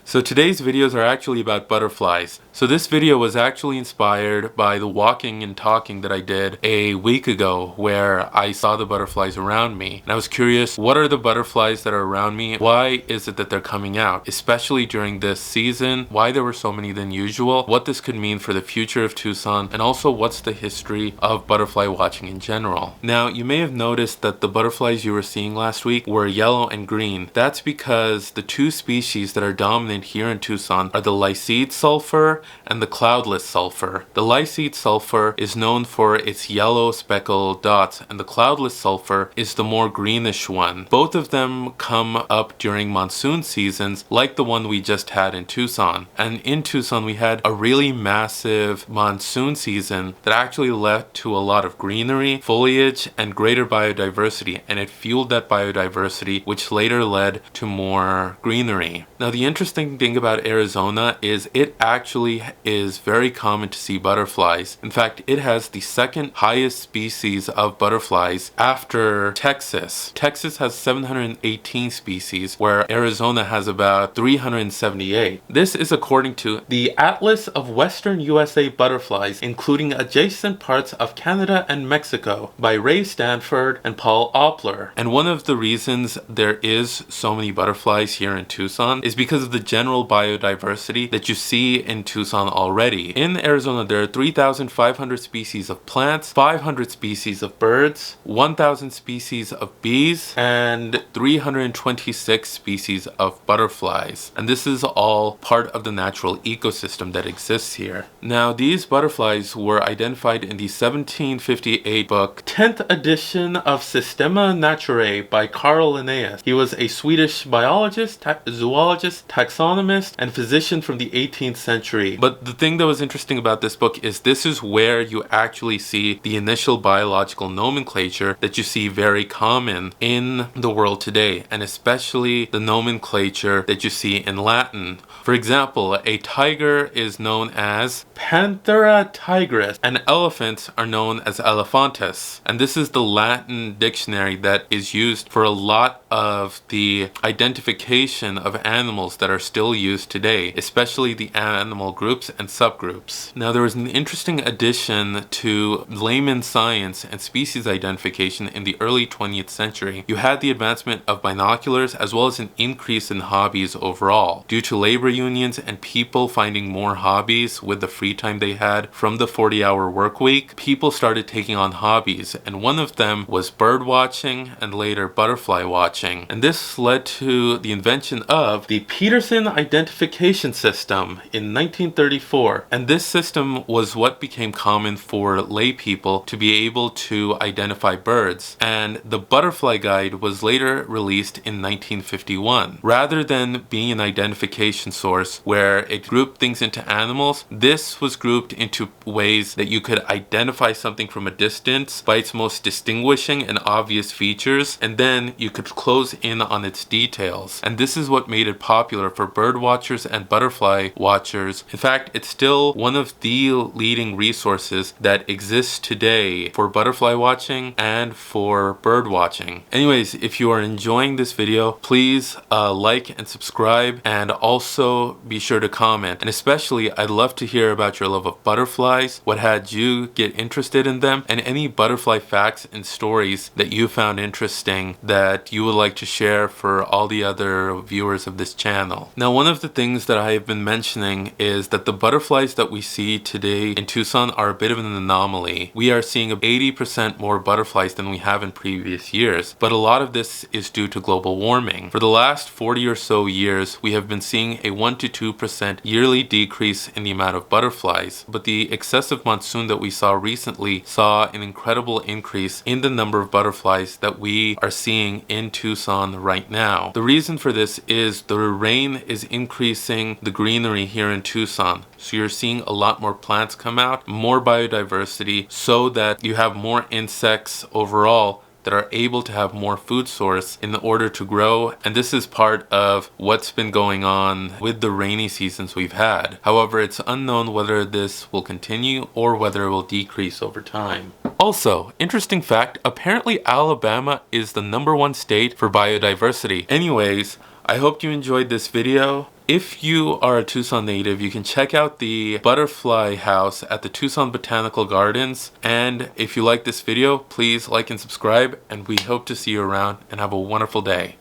So today's videos are actually about butterflies. So this video was actually inspired by the walking and talking that I did a week ago where I saw the butterflies around me. And I was curious, what are the butterflies that are around me? Why is it that they're coming out? Especially during this season, why there were so many than usual, what this could mean for the future of Tucson, and also what's the history of butterfly watching in general. Now, you may have noticed that the butterflies you were seeing last week were yellow and green. That's because the two species that are dominant here in Tucson are the Lycede sulfur and the cloudless sulfur. The Lycede sulfur is known for its yellow speckled dots, and the cloudless sulfur is the more greenish one. Both of them come up during monsoon seasons like the one we just had in Tucson. And in Tucson we had a really massive monsoon season that actually led to a lot of greenery, foliage, and greater biodiversity, and it fueled that biodiversity, which later led to more greenery. Now, the interesting thing about Arizona is it actually is very common to see butterflies. In fact, it has the second highest species of butterflies after Texas. Texas has 718 species, where Arizona has about 378. This is according to the Atlas of Western USA Butterflies, including adjacent parts of Canada and Mexico, by Ray Stanford and Paul Oppler. And one of the reasons there is so many butterflies here in Tucson is because of the general biodiversity that you see in Tucson already. In Arizona, there are 3,500 species of plants, 500 species of birds, 1,000 species of bees, and 326 species of butterflies. And this is all part of the natural ecosystem that exists here. Now, these butterflies were identified in the 1758 book, 10th edition of Systema Naturae by Carl Linnaeus. He was a Swedish biologist, zoologist, taxonomist, and physician from the 18th century. But the thing that was interesting about this book is this is where you actually see the initial biological nomenclature that you see very common in the world today, and especially the nomenclature that you see in Latin. For example, a tiger is known as Panthera tigris, and elephants are known as Elephantus. And this is the Latin dictionary that is used for a lot of the identification of animals that are still used today, especially the animal groups and subgroups. Now, there was an interesting addition to layman science and species identification in the early 20th century. You had the advancement of binoculars as well as an increase in hobbies overall. Due to labor unions and people finding more hobbies with the free time they had from the 40-hour work week, people started taking on hobbies, and one of them was bird watching and later butterfly watching. And this led to the invention of the Peterson Identification System in 1934. And this system was what became common for lay people to be able to identify birds. And the Butterfly Guide was later released in 1951. Rather than being an identification source where it grouped things into animals, this was grouped into ways that you could identify something from a distance by its most distinguishing and obvious features, and then you could close in on its details. And this is what made it popular for bird watchers and butterfly watchers. In fact, it's still one of the leading resources that exists today for butterfly watching and for bird watching. Anyways, if you are enjoying this video, please like and subscribe, and also be sure to comment. And especially, I'd love to hear about your love of butterflies, what had you get interested in them, and any butterfly facts and stories that you found interesting that you would like to share for all the other viewers of this channel. Now, one of the things that I have been mentioning is that the butterflies that we see today in Tucson are a bit of an anomaly. We are seeing 80% more butterflies than we have in previous years, but a lot of this is due to global warming. For the last 40 or so years, we have been seeing a 1 to 2% yearly decrease in the amount of butterflies, but the excessive monsoon that we saw recently saw an incredible increase in the number of butterflies that we are seeing in Tucson right now. The reason for this is the rain is increasing the greenery here in Tucson. So you're seeing a lot more plants come out, more biodiversity, so that you have more insects overall that are able to have more food source in order to grow. And this is part of what's been going on with the rainy seasons we've had. However, it's unknown whether this will continue or whether it will decrease over time. Also, interesting fact, apparently Alabama is the #1 state for biodiversity. Anyways, I hope you enjoyed this video. If you are a Tucson native, you can check out the butterfly house at the Tucson Botanical Gardens. And if you like this video, please like and subscribe, and we hope to see you around, and have a wonderful day.